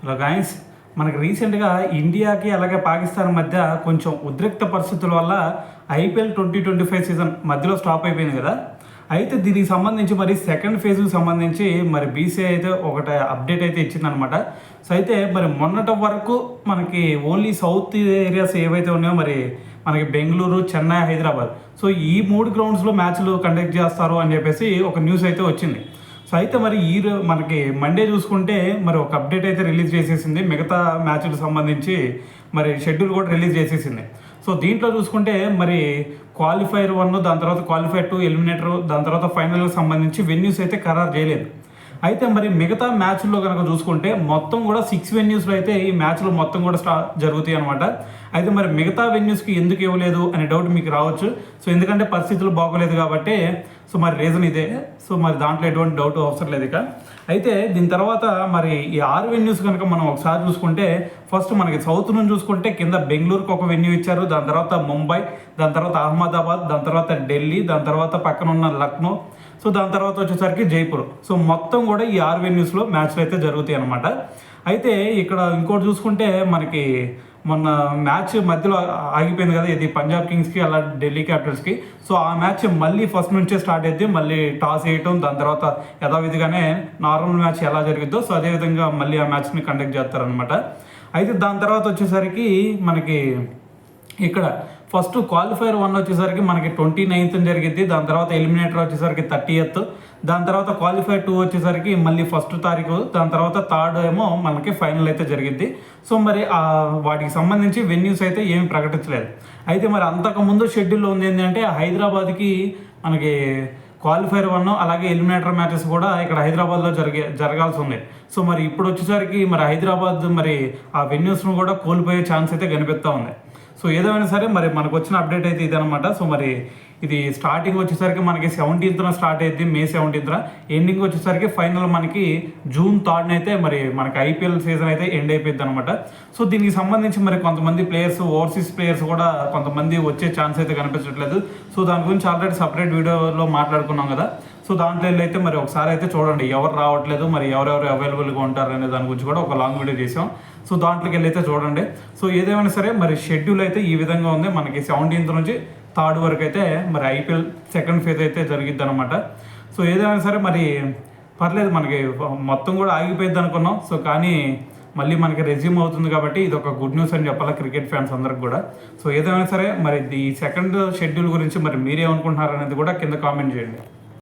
Hello guys, మనకి రీసెంట్గా ఇండియాకి అలాగే పాకిస్తాన్ మధ్య కొంచెం ఉద్రిక్త పరిస్థితుల వల్ల ఐపీఎల్ 2025 సీజన్ మధ్యలో స్టాప్ అయిపోయింది కదా. అయితే దీనికి సంబంధించి మరి సెకండ్ ఫేజ్కి సంబంధించి మరి బీసీఐ అయితే ఒకటి అప్డేట్ అయితే ఇచ్చిందనమాట. సో అయితే మరి మొన్నటి వరకు మనకి ఓన్లీ సౌత్ ఏరియాస్ ఏవైతే ఉన్నాయో మరి మనకి బెంగళూరు, చెన్నై, హైదరాబాద్, సో ఈ 3 గ్రౌండ్స్లో మ్యాచ్లు కండక్ట్ చేస్తారు అని చెప్పేసి ఒక న్యూస్ అయితే వచ్చింది. సో అయితే మరి మనకి మండే చూసుకుంటే మరి ఒక అప్డేట్ అయితే రిలీజ్ చేసేసింది, మిగతా మ్యాచ్లకు సంబంధించి మరి షెడ్యూల్ కూడా రిలీజ్ చేసేసింది. సో దీంట్లో చూసుకుంటే మరి క్వాలిఫైర్ 1, దాని తర్వాత క్వాలిఫైర్ 2, ఎలిమినేటర్, దాని తర్వాత ఫైనల్కి సంబంధించి వెన్యూస్ అయితే ఖరారు చేయలేదు. అయితే మరి మిగతా మ్యాచ్ల్లో కనుక చూసుకుంటే మొత్తం కూడా 6 వెన్యూస్లో అయితే ఈ మ్యాచ్లు మొత్తం కూడా జరుగుతాయి అనమాట. అయితే మరి మిగతా వెన్యూస్కి ఎందుకు ఇవ్వలేదు అనే డౌట్ మీకు రావచ్చు. సో ఎందుకంటే పరిస్థితులు బాగోలేదు కాబట్టి, సో మరి రీజన్ ఇదే. సో మరి దాంట్లో ఎటువంటి డౌట్ అవసరం లేదు. ఇక అయితే దీని తర్వాత మరి ఈ 6 వెన్యూస్ కనుక మనం ఒకసారి చూసుకుంటే, ఫస్ట్ మనకి సౌత్ నుంచి చూసుకుంటే కింద బెంగళూరుకి ఒక వెన్యూ ఇచ్చారు, దాని తర్వాత ముంబై, దాని తర్వాత అహ్మదాబాద్, దాని తర్వాత ఢిల్లీ, దాని తర్వాత పక్కన ఉన్న లక్నో, సో దాని తర్వాత వచ్చేసరికి జైపూర్. సో మొత్తం కూడా ఈ 6 వెన్యూస్లో మ్యాచ్లు అయితే జరుగుతాయి అనమాట. అయితే ఇక్కడ ఇంకోటి చూసుకుంటే మనకి మొన్న మ్యాచ్ మధ్యలో ఆగిపోయింది కదా, ఇది పంజాబ్ కింగ్స్కి అలా ఢిల్లీ క్యాపిటల్స్కి. సో ఆ మ్యాచ్ మళ్ళీ ఫస్ట్ నుంచే స్టార్ట్ అయింది, మళ్ళీ టాస్ వేయటం, దాని తర్వాత యథావిధిగానే నార్మల్ మ్యాచ్ ఎలా జరిగిద్దో సో అదేవిధంగా మళ్ళీ ఆ మ్యాచ్ని కండక్ట్ చేస్తారనమాట. అయితే దాని తర్వాత వచ్చేసరికి మనకి ఇక్కడ ఫస్ట్ క్వాలిఫైర్ 1 వచ్చేసరికి మనకి 29th జరిగింది, దాని తర్వాత ఎలిమినేటర్ వచ్చేసరికి 30th, దాని తర్వాత క్వాలిఫైర్ 2 వచ్చేసరికి మళ్ళీ 1st తారీఖు, దాని తర్వాత 3rd ఏమో మనకి ఫైనల్ అయితే జరిగింది. సో మరి వాటికి సంబంధించి వెన్యూస్ అయితే ఏమి ప్రకటించలేదు. అయితే మరి అంతకుముందు షెడ్యూల్లో ఉంది ఏంటంటే హైదరాబాద్కి మనకి క్వాలిఫైర్ 1 అలాగే ఎలిమినేటర్ మ్యాచెస్ కూడా ఇక్కడ హైదరాబాద్లో జరగాల్సి ఉంది. సో మరి ఇప్పుడు వచ్చేసరికి మరి హైదరాబాద్ మరి ఆ వెన్యూస్ను కూడా కోల్పోయే ఛాన్స్ అయితే కనిపిస్తూ ఉంది. సో ఏదేమైనా సరే మరి మనకు వచ్చిన అప్డేట్ అయితే ఇదనమాట. సో మరి ఇది స్టార్టింగ్ వచ్చేసరికి మనకి 17th స్టార్ట్ అయ్యింది, May 17th, ఎండింగ్ వచ్చేసరికి ఫైనల్ మనకి June 3rd అయితే మరి మనకి ఐపీఎల్ సీజన్ అయితే ఎండ్ అయిపోయింది అనమాట. సో దీనికి సంబంధించి మరి కొంతమంది ప్లేయర్స్, ఓవర్సీస్ ప్లేయర్స్ కూడా కొంతమంది వచ్చే ఛాన్స్ అయితే కనిపించట్లేదు. సో దాని గురించి ఆల్రెడీ సపరేట్ వీడియోలో మాట్లాడుకున్నాం కదా. సో దాంట్లో అయితే మరి ఒకసారి అయితే చూడండి ఎవరు రావట్లేదు, మరి ఎవరెవరు అవైలబుల్గా ఉంటారు అనే దాని గురించి కూడా ఒక లాంగ్ వీడియో చేసాం. సో దాంట్లోకి అయితే చూడండి. సో ఏదేమైనా సరే మరి షెడ్యూల్ అయితే ఈ విధంగా ఉంది. మనకి 17th నుంచి 3rd వరకు అయితే మరి ఐపీఎల్ సెకండ్ ఫేజ్ అయితే జరిగిద్ది అనమాట. సో ఏదైనా సరే మరి పర్లేదు, మనకి మొత్తం కూడా ఆగిపోయింది అనుకున్నాం. సో కానీ మళ్ళీ మనకి రెజ్యూమ్ అవుతుంది కాబట్టి ఇది ఒక గుడ్ న్యూస్ అని చెప్పాలి క్రికెట్ ఫ్యాన్స్ అందరికి కూడా. సో ఏదైనా సరే మరి ఈ సెకండ్ షెడ్యూల్ గురించి మరి మీరేమనుకుంటున్నారు అనేది కూడా కింద కామెంట్ చేయండి.